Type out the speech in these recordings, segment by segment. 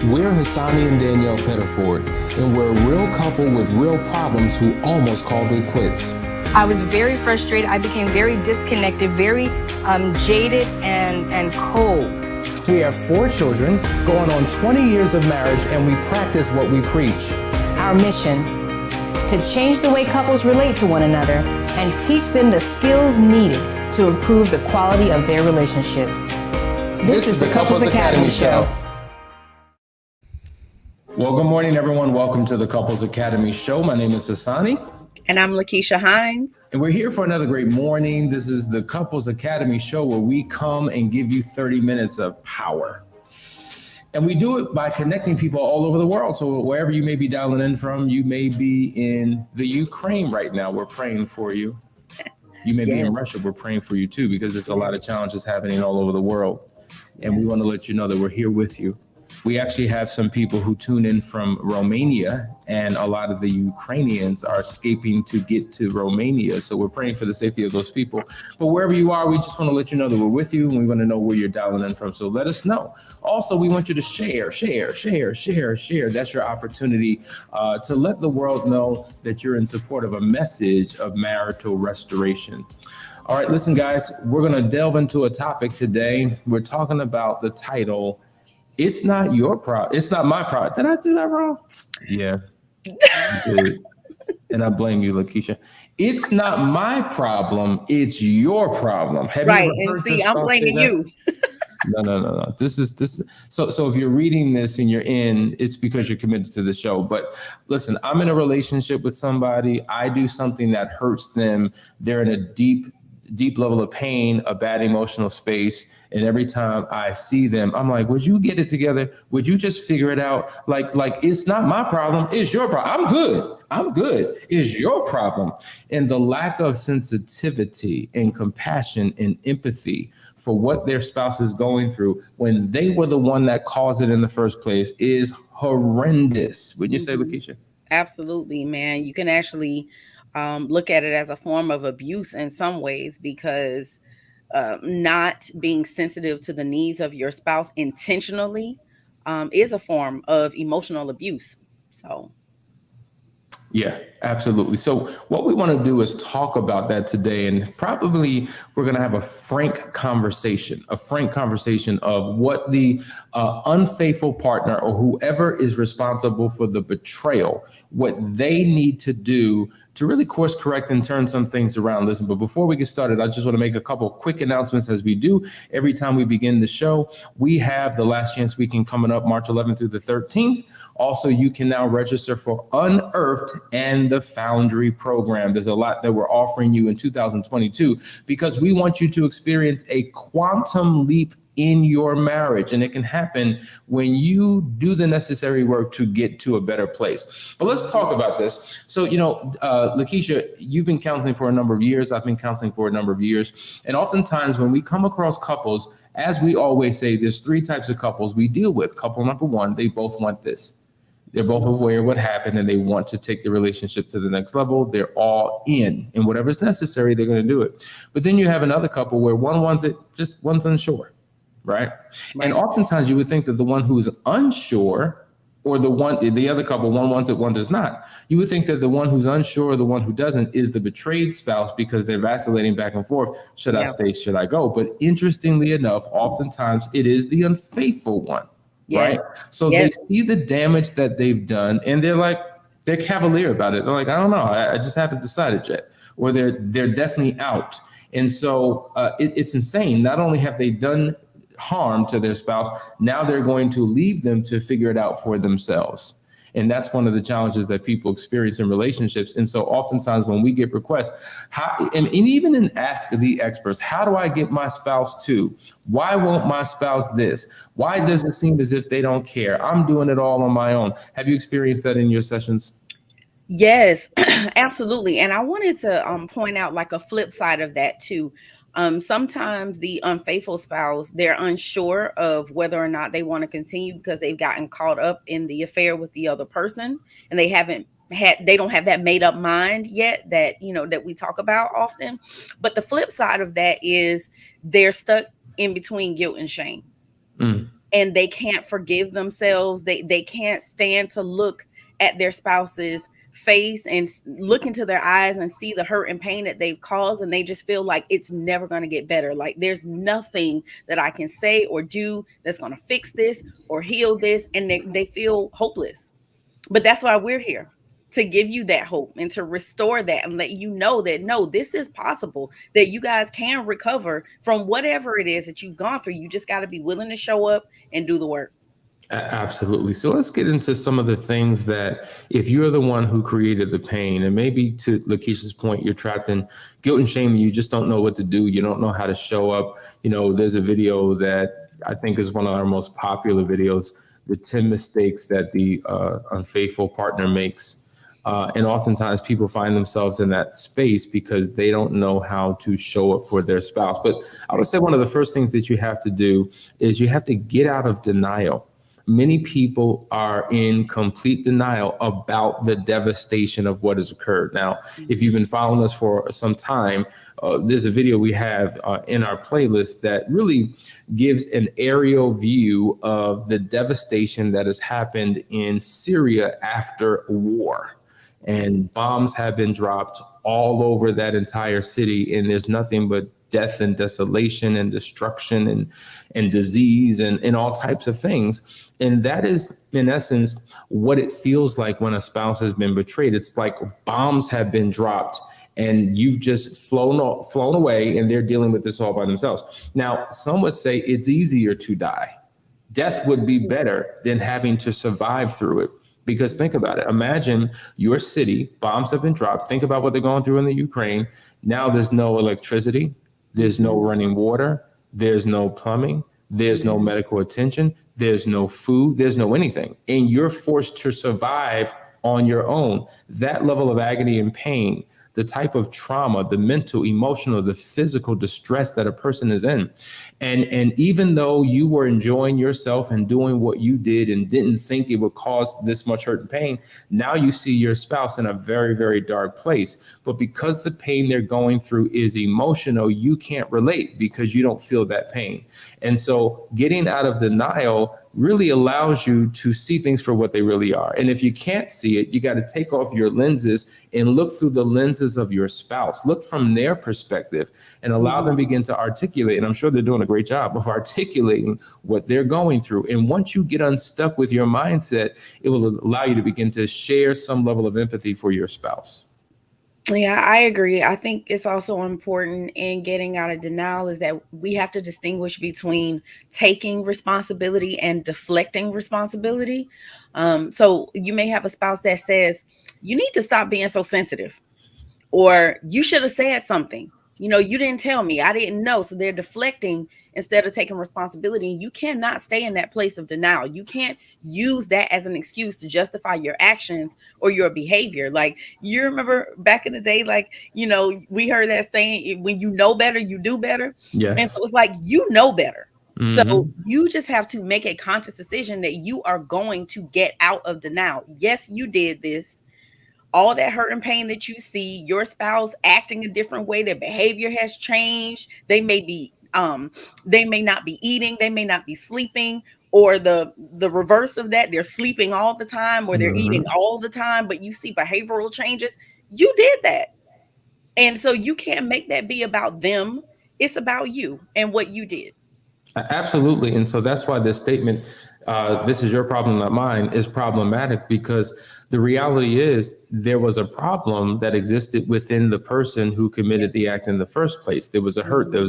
We're Hassani and Danielle Pettiford, and we're a real couple with real problems who almost called it quits. I was very frustrated. I became very disconnected, very jaded and cold. We have 4 children, going on 20 years of marriage, and we practice what we preach. Our mission, to change the way couples relate to one another and teach them the skills needed to improve the quality of their relationships. This is the Couples Academy Show. Well, good morning, everyone. Welcome to the Couples Academy Show. My name is Hassani. And I'm Lakeisha Hines. And we're here for another great morning. This is the Couples Academy Show where we come and give you 30 minutes of power. And we do it by connecting people all over the world. So wherever you may be dialing in from, you may be in the Ukraine right now. We're praying for you. You may be in Russia. We're praying for you too, because there's a lot of challenges happening all over the world. And we want to let you know that we're here with you. We actually have some people who tune in from Romania, and a lot of the Ukrainians are escaping to get to Romania. So we're praying for the safety of those people. But wherever you are, we just want to let you know that we're with you, and we want to know where you're dialing in from. So let us know. Also, we want you to share. That's your opportunity to let the world know that you're in support of a message of marital restoration. All right, listen, guys, we're going to delve into a topic today. We're talking about the title, It's Not Your Problem. It's Not My Problem. Did I do that wrong? Yeah. And I blame you, Lakeisha. It's not my problem. It's your problem. Have right. You and see, I'm blaming you. No. This is. So if you're reading this and you're in, it's because you're committed to the show. But listen, I'm in a relationship with somebody. I do something that hurts them. They're in a deep level of pain, a bad emotional space. And every time I see them, I'm like, would you get it together? Would you just figure it out? Like it's not my problem. It's your problem. I'm good. It's your problem. And the lack of sensitivity and compassion and empathy for what their spouse is going through when they were the one that caused it in the first place is horrendous. Wouldn't you say, Lakeisha? Absolutely, man. You can actually look at it as a form of abuse in some ways, because not being sensitive to the needs of your spouse intentionally is a form of emotional abuse. So. Yeah, absolutely. So what we want to do is talk about that today, and probably we're going to have a frank conversation of what the unfaithful partner or whoever is responsible for the betrayal, what they need to do to really course correct and turn some things around. Listen, but before we get started, I just want to make a couple quick announcements, as we do every time we begin the show. We have the Last Chance Weekend coming up March 11th through the 13th. Also, you can now register for Unearthed and the Foundry program. There's a lot that we're offering you in 2022 because we want you to experience a quantum leap in your marriage. And it can happen when you do the necessary work to get to a better place. But let's talk about this. So, Lakeisha, you've been counseling for a number of years. I've been counseling for a number of years. And oftentimes when we come across couples, as we always say, there's 3 types of couples we deal with. Couple number 1, they both want this. They're both aware of what happened and they want to take the relationship to the next level. They're all in, and whatever's necessary, they're going to do it. But then you have another couple where one wants it, just one's unsure. Right. And oftentimes you would think that the one who is unsure, or the other couple, one wants it, one does not. You would think that the one who's unsure, the one who doesn't, is the betrayed spouse, because they're vacillating back and forth. Should I stay? Should I go? But interestingly enough, oftentimes it is the unfaithful one. Yes. Right. So they see the damage that they've done and they're cavalier about it. They're like, I don't know. I just haven't decided yet. Or they're definitely out. And so it's insane. Not only have they done harm to their spouse, now they're going to leave them to figure it out for themselves. And that's one of the challenges that people experience in relationships. And so oftentimes when we get requests, and even in Ask the Experts, how do I get my spouse to? Why won't my spouse this? Why does it seem as if they don't care? I'm doing it all on my own. Have you experienced that in your sessions? Yes, absolutely. And I wanted to point out like a flip side of that too. Sometimes the unfaithful spouse, they're unsure of whether or not they want to continue because they've gotten caught up in the affair with the other person, and they don't have that made up mind yet that we talk about often. But the flip side of that is they're stuck in between guilt and shame. and they can't forgive themselves. They can't stand to look at their spouse's face and look into their eyes and see the hurt and pain that they've caused, and they just feel like it's never going to get better. Like there's nothing that I can say or do that's going to fix this or heal this, and they feel hopeless. But that's why we're here, to give you that hope and to restore that and let you know that no, this is possible, that you guys can recover from whatever it is that you've gone through. You just got to be willing to show up and do the work. Absolutely. So let's get into some of the things that, if you're the one who created the pain, and maybe to Lakeisha's point, you're trapped in guilt and shame, and you just don't know what to do. You don't know how to show up. You know, there's a video that I think is one of our most popular videos, the 10 mistakes that the unfaithful partner makes. And oftentimes people find themselves in that space because they don't know how to show up for their spouse. But I would say one of the first things that you have to do is you have to get out of denial. Many people are in complete denial about the devastation of what has occurred. Now, if you've been following us for some time, there's a video we have in our playlist that really gives an aerial view of the devastation that has happened in Syria after war. And bombs have been dropped all over that entire city, and there's nothing but death and desolation and destruction and disease and all types of things. And that is, in essence, what it feels like when a spouse has been betrayed. It's like bombs have been dropped and you've just flown away, and they're dealing with this all by themselves. Now, some would say it's easier to die. Death would be better than having to survive through it. Because think about it. Imagine your city, bombs have been dropped. Think about what they're going through in the Ukraine. Now there's no electricity. There's no running water. There's no plumbing. There's no medical attention. There's no food. There's no anything. And you're forced to survive on your own. That level of agony and pain, the type of trauma, the mental, emotional, the physical distress that a person is in. And even though you were enjoying yourself and doing what you did and didn't think it would cause this much hurt and pain, now you see your spouse in a very, very dark place. But because the pain they're going through is emotional, you can't relate because you don't feel that pain. And so getting out of denial really allows you to see things for what they really are. And if you can't see it, you got to take off your lenses and look through the lenses of your spouse. Look from their perspective and allow them to begin to articulate. And I'm sure they're doing a great job of articulating what they're going through. And once you get unstuck with your mindset, it will allow you to begin to share some level of empathy for your spouse. Yeah, I agree. I think it's also important in getting out of denial is that we have to distinguish between taking responsibility and deflecting responsibility. So you may have a spouse that says, you need to stop being so sensitive, or you should have said something. You know, you didn't tell me, I didn't know. So they're deflecting instead of taking responsibility. You cannot stay in that place of denial. You can't use that as an excuse to justify your actions or your behavior. Like, you remember back in the day, like, you know, we heard that saying, when you know better, you do better. Yes. And so it's like, you know better. So you just have to make a conscious decision that you are going to get out of denial. Yes, you did this. All that hurt and pain that you see, your spouse acting a different way, their behavior has changed. They may not be eating, they may not be sleeping, or the reverse of that, they're sleeping all the time, or they're eating all the time, but you see behavioral changes. You did that. And so you can't make that be about them. It's about you and what you did. Absolutely. And so that's why this statement, this is your problem, not mine, is problematic, because the reality is there was a problem that existed within the person who committed the act in the first place. There was a hurt, there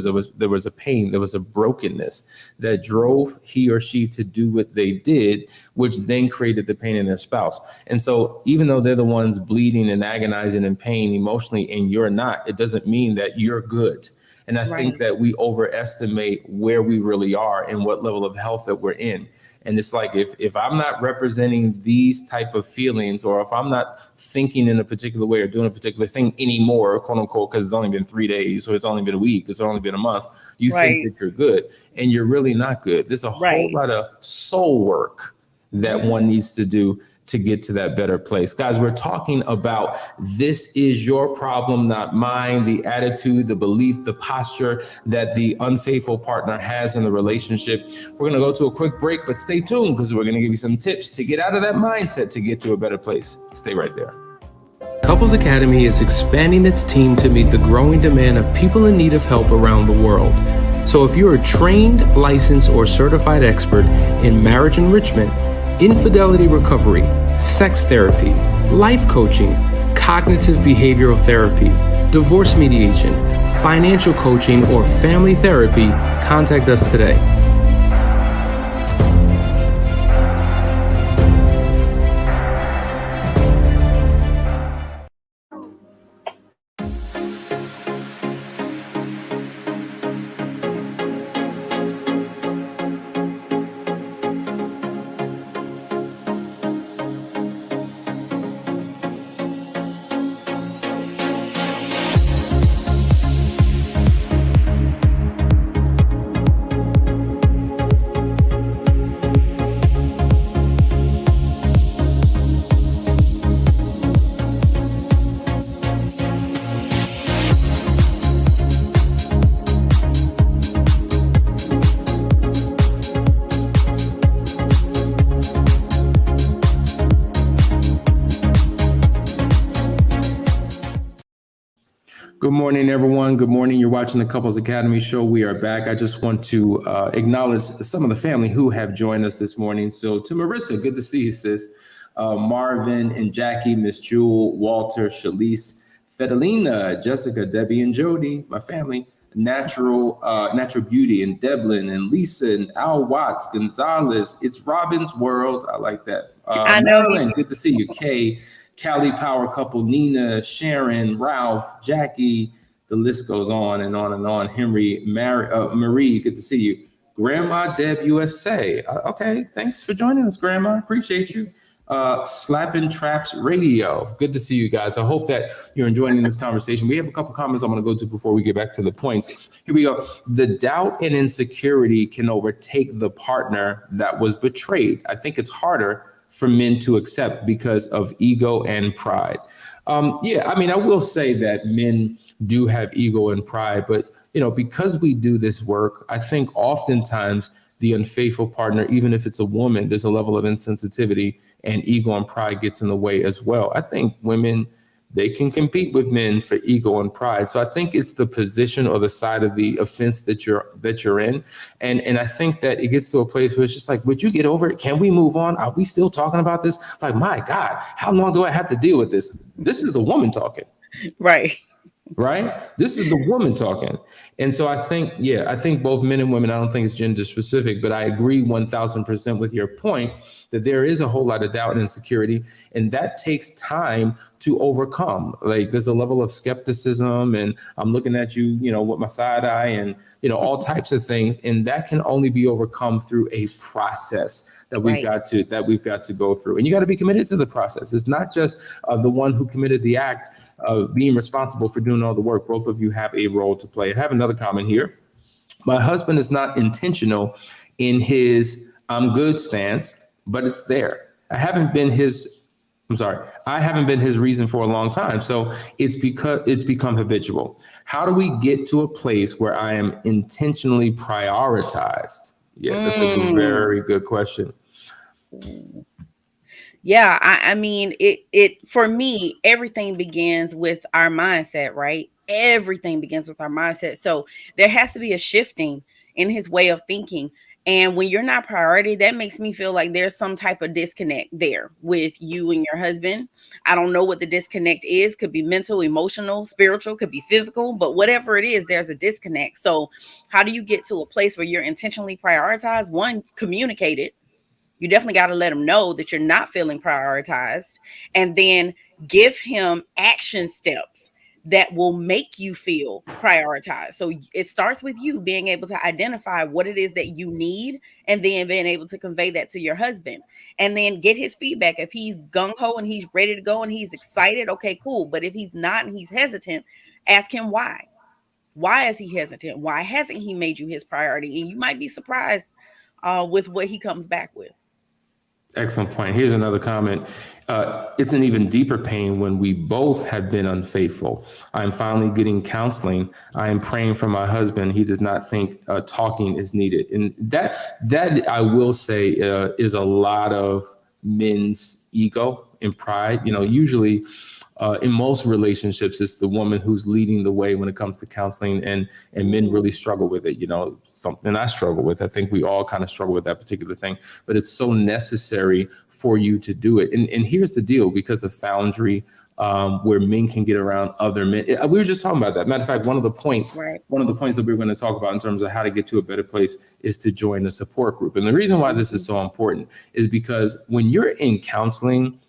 was a pain, there was a brokenness that drove he or she to do what they did, which then created the pain in their spouse. And so even though they're the ones bleeding and agonizing in pain emotionally, and you're not, it doesn't mean that you're good. And I think that we overestimate where we really are and what level of health that we're in. And it's like, if I'm not representing these type of feelings, or if I'm not thinking in a particular way or doing a particular thing anymore, quote unquote, because it's only been 3 days, or it's only been a week, it's only been a month, you think that you're good, and you're really not good. There's a whole lot of soul work that one needs to do to get to that better place. Guys, we're talking about this is your problem, not mine, the attitude, the belief, the posture that the unfaithful partner has in the relationship. We're going to go to a quick break, but stay tuned because we're going to give you some tips to get out of that mindset to get to a better place. Stay right there. Couples Academy is expanding its team to meet the growing demand of people in need of help around the world. So if you're a trained, licensed, or certified expert in marriage enrichment, infidelity recovery, sex therapy, life coaching, cognitive behavioral therapy, divorce mediation, financial coaching, or family therapy, contact us today. Good morning, everyone. Good morning. You're watching the Couples Academy show. We are back. I just want to acknowledge some of the family who have joined us this morning. So to Marissa, good to see you, sis. Marvin and Jackie, Miss Jewel, Walter, Shalise, Fedelina, Jessica, Debbie, and Jody, my family. Natural Beauty and Devlin and Lisa and Al Watts, Gonzalez. It's Robin's World. I like that. I know. Marilyn, good to see you. Kay, Cali Power Couple, Nina, Sharon, Ralph, Jackie. The list goes on and on and on. Henry, Marie, good to see you. Grandma Deb USA. Okay, thanks for joining us, Grandma. Appreciate you. Slapping Traps Radio. Good to see you guys. I hope that you're enjoying this conversation. We have a couple comments I'm going to go to before we get back to the points. Here we go. The doubt and insecurity can overtake the partner that was betrayed. I think it's harder for men to accept because of ego and pride. I will say that men do have ego and pride, but because we do this work, I think oftentimes the unfaithful partner, even if it's a woman, there's a level of insensitivity and ego and pride gets in the way as well. I think women, they can compete with men for ego and pride. So I think it's the position or the side of the offense that you're in. And I think that it gets to a place where it's just like, would you get over it? Can we move on? Are we still talking about this? Like, my God, how long do I have to deal with this? This is the woman talking. Right. Right? This is the woman talking. And so I think both men and women, I don't think it's gender specific, but I agree 1000% with your point that there is a whole lot of doubt and insecurity, and that takes time to overcome. Like there's a level of skepticism and I'm looking at you, with my side eye and, all types of things. And that can only be overcome through a process that we've got to go through. And you got to be committed to the process. It's not just the one who committed the act being responsible for doing all the work. Both of you have a role to play. I have another comment here. My husband is not intentional in his I'm good stance, but it's there. I haven't been his reason for a long time. So it's become habitual. How do we get to a place where I am intentionally prioritized? Yeah, that's a very good question. Yeah, I mean, it for me, everything begins with our mindset, right? Everything begins with our mindset. So there has to be a shifting in his way of thinking. And when you're not priority, that makes me feel like there's some type of disconnect there with you and your husband. I don't know what the disconnect is. Could be mental, emotional, spiritual, could be physical, but whatever it is, there's a disconnect. So how do you get to a place where you're intentionally prioritized? One, communicate it. You definitely got to let him know that you're not feeling prioritized, and then give him action steps that will make you feel prioritized. So it starts with you being able to identify what it is that you need, and then being able to convey that to your husband, and then get his feedback. If he's gung-ho and he's ready to go and he's excited, okay, cool. But if he's not and he's hesitant, ask him why. Why is he hesitant? Why hasn't he made you his priority? And you might be surprised with what he comes back with. Excellent point. Here's another comment. It's an even deeper pain when we both have been unfaithful. I'm finally getting counseling. I am praying for my husband. He does not think talking is needed. And that I will say is a lot of men's ego and pride. Usually in most relationships, it's the woman who's leading the way when it comes to counseling, and men really struggle with it. Something I struggle with. I think we all kind of struggle with that particular thing, but it's so necessary for you to do it. And here's the deal: because of Foundry, where men can get around other men. We were just talking about that. Matter of fact, one of the points that we were going to talk about in terms of how to get to a better place is to join a support group. And the reason why this is so important is because when you're in counseling,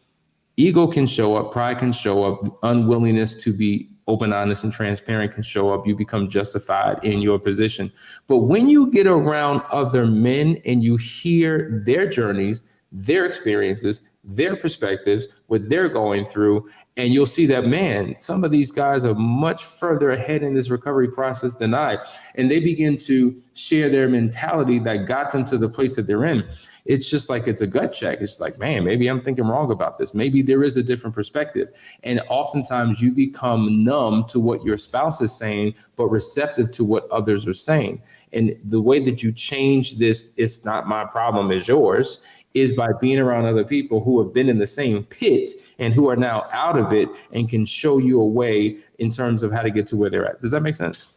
ego can show up, pride can show up, unwillingness to be open, honest, and transparent can show up. You become justified in your position. But when you get around other men and you hear their journeys, their experiences, their perspectives, what they're going through, and you'll see that, man, some of these guys are much further ahead in this recovery process than I, and they begin to share their mentality that got them to the place that they're in. It's just like, it's a gut check. It's like, man, maybe I'm thinking wrong about this. Maybe there is a different perspective. And oftentimes you become numb to what your spouse is saying, but receptive to what others are saying. And the way that you change this, it's not my problem, it's yours, is by being around other people who have been in the same pit and who are now out of it and can show you a way in terms of how to get to where they're at. Does that make sense?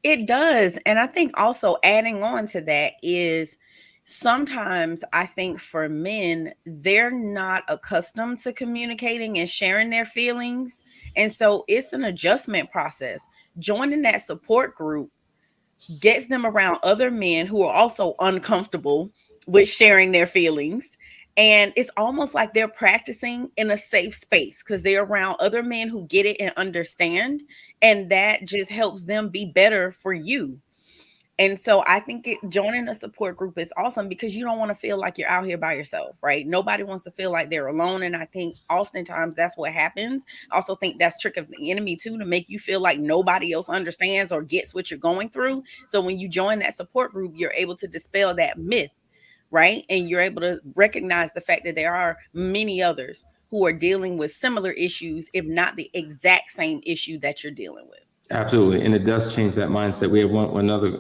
It does. And I think also adding on to that is, sometimes I think for men, they're not accustomed to communicating and sharing their feelings. And so it's an adjustment process. Joining that support group gets them around other men who are also uncomfortable with sharing their feelings. And it's almost like they're practicing in a safe space because they're around other men who get it and understand. And that just helps them be better for you. And so I think joining a support group is awesome because you don't want to feel like you're out here by yourself, right? Nobody wants to feel like they're alone. And I think oftentimes that's what happens. I also think that's trick of the enemy too, to make you feel like nobody else understands or gets what you're going through. So when you join that support group, you're able to dispel that myth, right? And you're able to recognize the fact that there are many others who are dealing with similar issues, if not the exact same issue that you're dealing with. Absolutely. And it does change that mindset. We have another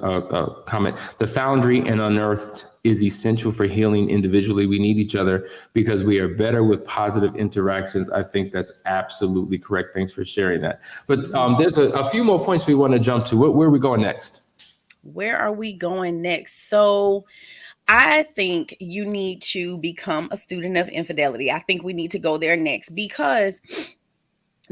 comment. The Foundry and Unearthed is essential for healing individually. We need each other because we are better with positive interactions. I think that's absolutely correct. Thanks for sharing that. But there's a few more points we want to jump to. Where are we going next? Where are we going next? So I think you need to become a student of infidelity. I think we need to go there next because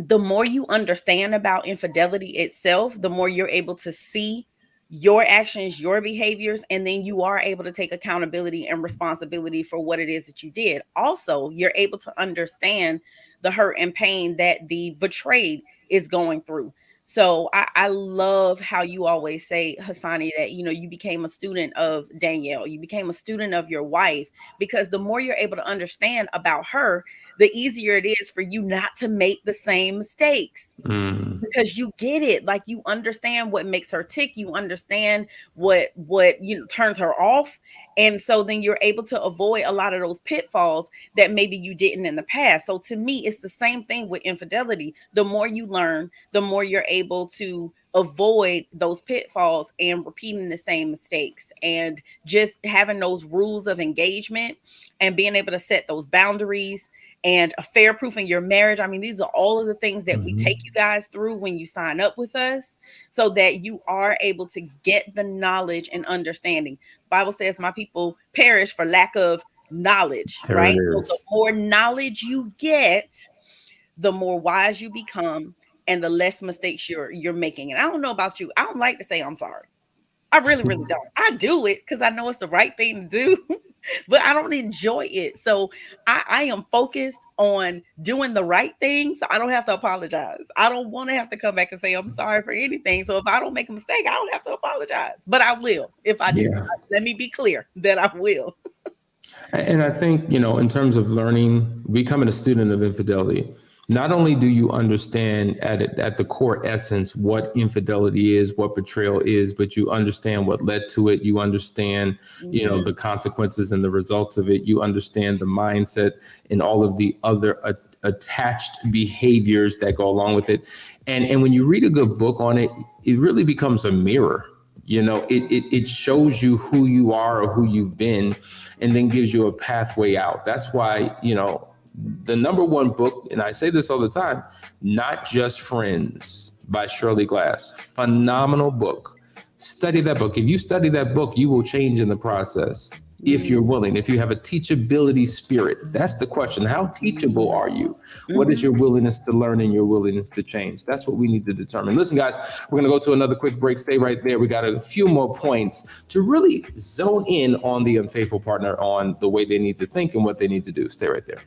the more you understand about infidelity itself, the more you're able to see your actions, your behaviors, and then you are able to take accountability and responsibility for what it is that you did. Also, you're able to understand the hurt and pain that the betrayed is going through. So I love how you always say, Hassani, that, you became a student of Danielle, you became a student of your wife, because the more you're able to understand about her, the easier it is for you not to make the same mistakes because you get it. Like, you understand what makes her tick. You understand what turns her off. And so then you're able to avoid a lot of those pitfalls that maybe you didn't in the past. So to me, it's the same thing with infidelity. The more you learn, the more you're able to avoid those pitfalls and repeating the same mistakes, and just having those rules of engagement and being able to set those boundaries and affair proofing your marriage. I mean, these are all of the things that we take you guys through when you sign up with us, so that you are able to get the knowledge and understanding. Bible says my people perish for lack of knowledge, right? So the more knowledge you get, the more wise you become and the less mistakes you're making. And I don't know about you, I don't like to say I'm sorry. I really, really don't. I do it because I know it's the right thing to do, but I don't enjoy it. So I am focused on doing the right thing, so I don't have to apologize. I don't want to have to come back and say I'm sorry for anything. So if I don't make a mistake, I don't have to apologize, but I will. If I do, let me be clear that I will. And I think, in terms of learning, becoming a student of infidelity, not only do you understand at the core essence what infidelity is, what betrayal is, but you understand what led to it. You understand, the consequences and the results of it. You understand the mindset and all of the other attached behaviors that go along with it. And when you read a good book on it, it really becomes a mirror. It shows you who you are or who you've been, and then gives you a pathway out. That's why, the number one book, and I say this all the time, Not Just Friends by Shirley Glass. Phenomenal book. Study that book. If you study that book, you will change in the process. If you're willing, if you have a teachability spirit. That's the question. How teachable are you? What is your willingness to learn and your willingness to change? That's what we need to determine. Listen, guys, we're going to go to another quick break. Stay right there. We got a few more points to really zone in on the unfaithful partner, on the way they need to think and what they need to do. Stay right there.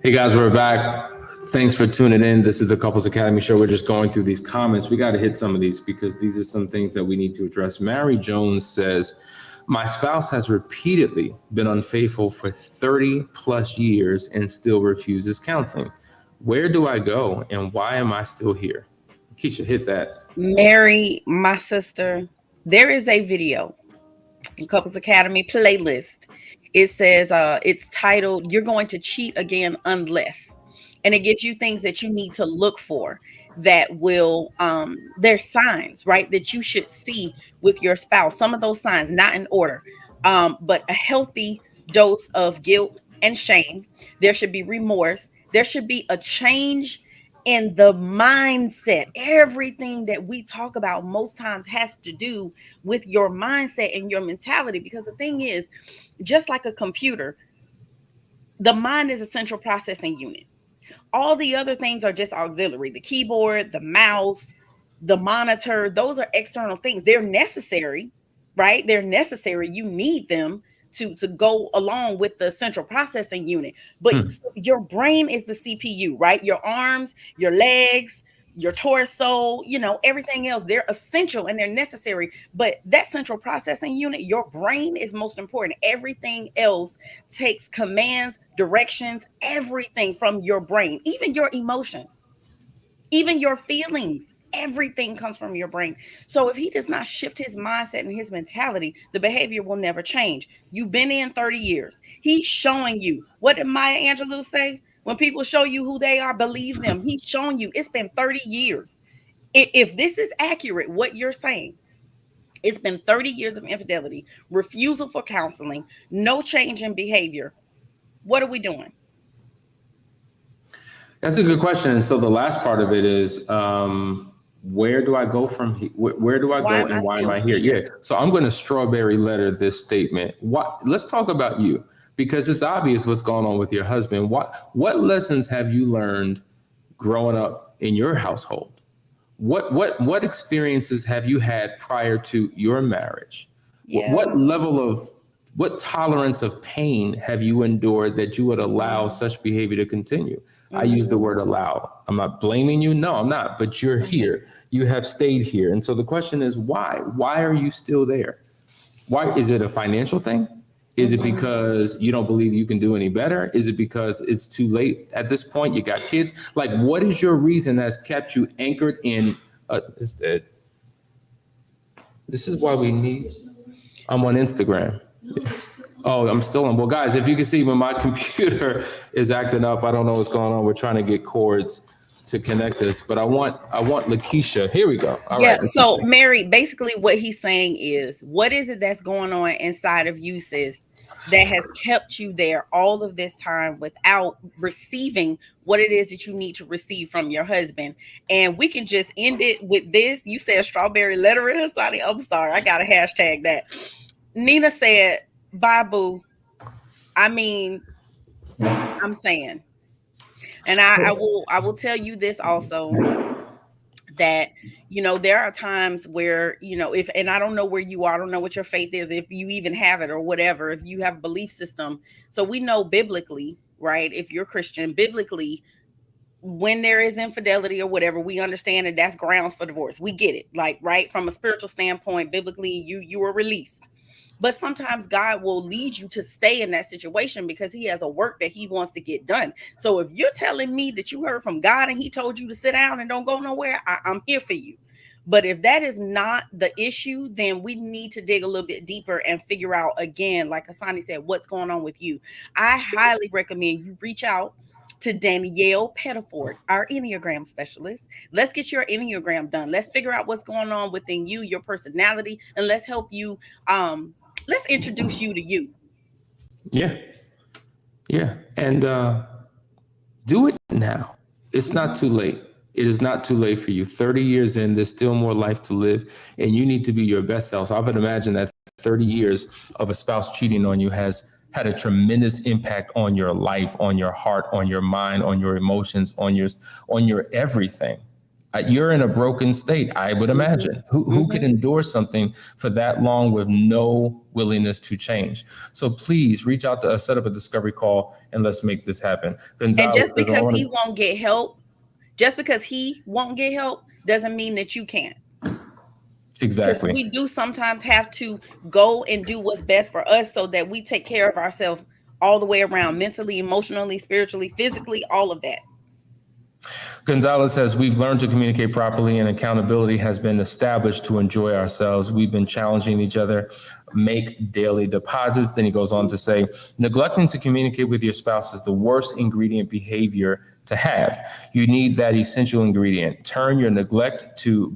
Hey guys, we're back. Thanks for tuning in. This is the Couples Academy show. We're just going through these comments. We got to hit some of these because these are some things that we need to address. Mary Jones says, my spouse has repeatedly been unfaithful for 30 plus years and still refuses counseling. Where do I go and why am I still here? Keisha, hit that. Mary, my sister, there is a video in Couples Academy playlist. It says, it's titled, You're Going to Cheat Again Unless. And it gives you things that you need to look for that will, there's signs, right, that you should see with your spouse. Some of those signs, not in order, but a healthy dose of guilt and shame. There should be remorse. There should be a change in the mindset. Everything that we talk about most times has to do with your mindset and your mentality, because the thing is, just like a computer, the mind is a central processing unit. All the other things are just auxiliary. The keyboard, the mouse, the monitor, those are external things. They're necessary, right? They're necessary. You need them to go along with the central processing unit. But your brain is the CPU, right? Your arms, your legs, your torso, everything else, they're essential and they're necessary. But that central processing unit, your brain is most important. Everything else takes commands, directions, everything from your brain, even your emotions, even your feelings. Everything comes from your brain. So if he does not shift his mindset and his mentality, the behavior will never change. You've been in 30 years. He's showing you. What did Maya Angelou say? When people show you who they are, believe them. He's showing you. It's been 30 years. If this is accurate, what you're saying, it's been 30 years of infidelity, refusal for counseling, no change in behavior. What are we doing? That's a good question. And so the last part of it is, where do I go from here? Where do I go and why am I here? Yeah. So I'm going to strawberry letter this statement. Let's talk about you, because it's obvious what's going on with your husband. What lessons have you learned growing up in your household? What experiences have you had prior to your marriage? Yeah. What tolerance of pain have you endured that you would allow such behavior to continue? I use the word allow. I'm not blaming you. No, I'm not. But you're here. You have stayed here. And so the question is, why? Why are you still there? Why? Is it a financial thing? Is it because you don't believe you can do any better? Is it because it's too late at this point? You got kids? Like, what is your reason that's kept you anchored in? It's dead. This is why we need. I'm on Instagram. Oh, I'm still on. Well, guys, if you can see when my computer is acting up, I don't know what's going on. We're trying to get cords to connect this, but I want Lakeisha. Here we go. All right. So Mary, basically what he's saying is, what is it that's going on inside of you, sis, that has kept you there all of this time without receiving what it is that you need to receive from your husband? And we can just end it with this. You said strawberry lettering, Sonny. I'm sorry. I got to hashtag that. Nina said, bye, boo. I mean, I'm saying, and I will tell you this also, that, you know, there are times where, you know, and I don't know where you are, I don't know what your faith is, if you even have it or whatever, if you have a belief system. So we know biblically, right? If you're Christian, biblically, when there is infidelity or whatever, we understand that that's grounds for divorce. We get it. Like, right, from a spiritual standpoint, biblically, you are released. But sometimes God will lead you to stay in that situation because he has a work that he wants to get done. So if you're telling me that you heard from God and he told you to sit down and don't go nowhere, I'm here for you. But if that is not the issue, then we need to dig a little bit deeper and figure out, again, like Asani said, what's going on with you. I highly recommend you reach out to Danielle Pettiford, our Enneagram specialist. Let's get your Enneagram done. Let's figure out what's going on within you, your personality, and let's help you. Let's introduce you to you. Yeah. And do it now. It's not too late. It is not too late for you. 30 years in, there's still more life to live, and you need to be your best self. So I would imagine that 30 years of a spouse cheating on you has had a tremendous impact on your life, on your heart, on your mind, on your emotions, on your everything. You're in a broken state, I would imagine. Who could endure something for that long with no willingness to change? So please reach out to us, set up a discovery call, and let's make this happen. Gonzalo, and just because he won't get help, doesn't mean that you can't. Exactly. We do sometimes have to go and do what's best for us so that we take care of ourselves all the way around, mentally, emotionally, spiritually, physically, all of that. Gonzalez says, we've learned to communicate properly and accountability has been established to enjoy ourselves. We've been challenging each other, make daily deposits. Then he goes on to say, neglecting to communicate with your spouse is the worst ingredient behavior to have. You need that essential ingredient. Turn your neglect to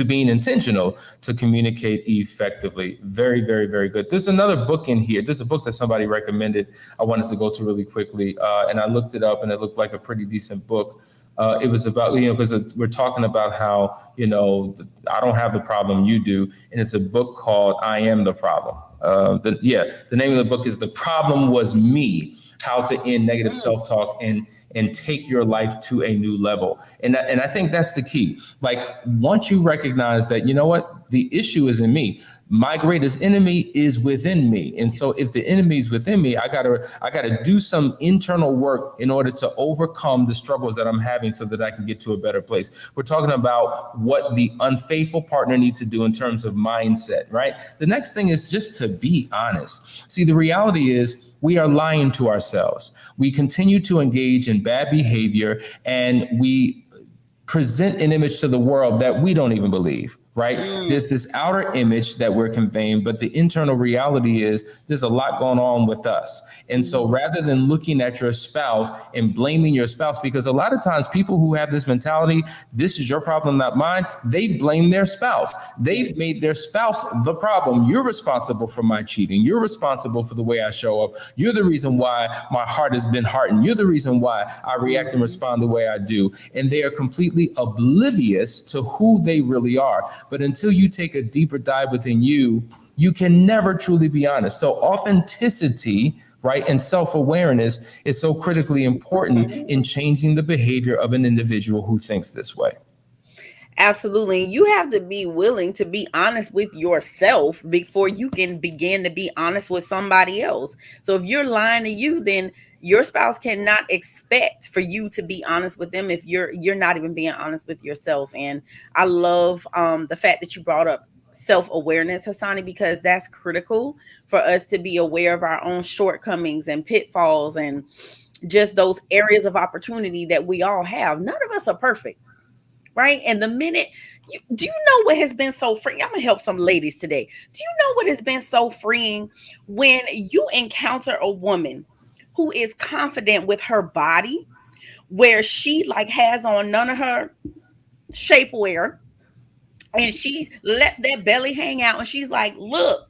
being intentional to communicate effectively. Very, very, very good. There's another book in here. There's a book that somebody recommended. I wanted to go to really quickly. And I looked it up and it looked like a pretty decent book. It was about, because we're talking about how, I don't have the problem, you do. And it's a book called I Am the Problem. The name of the book is The Problem Was Me, How to End Negative Self-Talk and Take Your Life to a New Level. And I think that's the key. Like, once you recognize that, you know what, the issue is in me. My greatest enemy is within me. And so if the enemy is within me, I gotta do some internal work in order to overcome the struggles that I'm having so that I can get to a better place. We're talking about what the unfaithful partner needs to do in terms of mindset, right? The next thing is just to be honest. See, the reality is we are lying to ourselves. We continue to engage in bad behavior and we present an image to the world that we don't even believe, right? There's this outer image that we're conveying, but the internal reality is there's a lot going on with us. And so rather than looking at your spouse and blaming your spouse, because a lot of times people who have this mentality, this is your problem, not mine, they blame their spouse. They've made their spouse the problem. You're responsible for my cheating. You're responsible for the way I show up. You're the reason why my heart has been hardened. You're the reason why I react and respond the way I do. And they are completely oblivious to who they really are. But until you take a deeper dive within you, you can never truly be honest. So authenticity, right, and self-awareness is so critically important in changing the behavior of an individual who thinks this way. Absolutely. You have to be willing to be honest with yourself before you can begin to be honest with somebody else. So if you're lying to you, then your spouse cannot expect for you to be honest with them if you're not even being honest with yourself. And I love the fact that you brought up self-awareness, Hassani, because that's critical for us to be aware of our own shortcomings and pitfalls and just those areas of opportunity that we all have. None of us are perfect. Right. And the minute do you know what has been so freeing? I'm going to help some ladies today. Do you know what has been so freeing when you encounter a woman who is confident with her body, where she like has on none of her shapewear and she lets that belly hang out and she's like, look,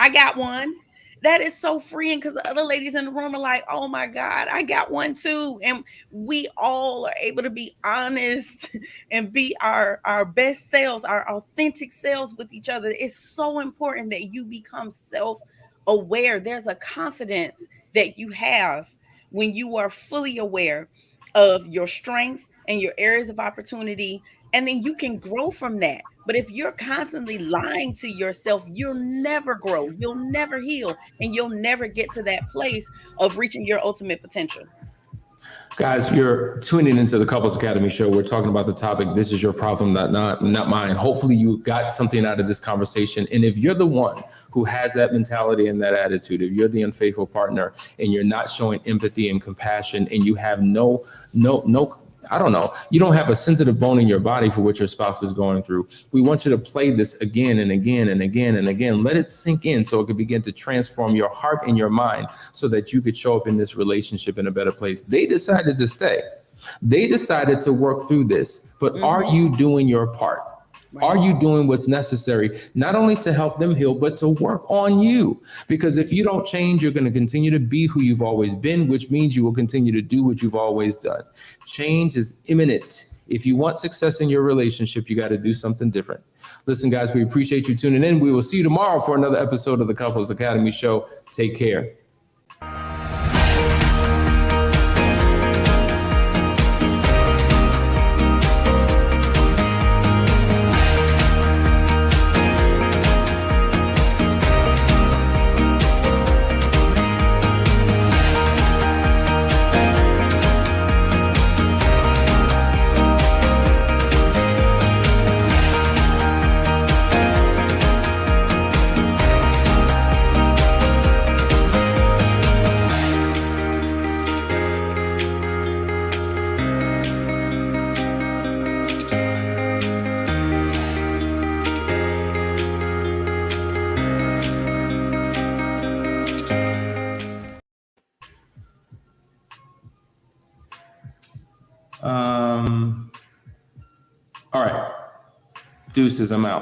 I got one. That is so freeing because the other ladies in the room are like, oh my God, I got one too. And we all are able to be honest and be our best selves, our authentic selves with each other. It's so important that you become self-aware. There's a confidence that you have when you are fully aware of your strengths and your areas of opportunity, and then you can grow from that. But if you're constantly lying to yourself, you'll never grow, you'll never heal, and you'll never get to that place of reaching your ultimate potential. Guys, you're tuning into the Couples Academy show. We're talking about the topic, this is your problem, not mine. Hopefully you got something out of this conversation. And if you're the one who has that mentality and that attitude, if you're the unfaithful partner and you're not showing empathy and compassion and you have no, I don't know, you don't have a sensitive bone in your body for what your spouse is going through, we want you to play this again and again and again and again. Let it sink in so it can begin to transform your heart and your mind so that you could show up in this relationship in a better place. They decided to stay. They decided to work through this. But are you doing your part? Right. Are you doing what's necessary, not only to help them heal, but to work on you? Because if you don't change, you're going to continue to be who you've always been, which means you will continue to do what you've always done. Change is imminent. If you want success in your relationship, you got to do something different. Listen, guys, we appreciate you tuning in. We will see you tomorrow for another episode of the Couples Academy show. Take care. All right. Deuces, I'm out.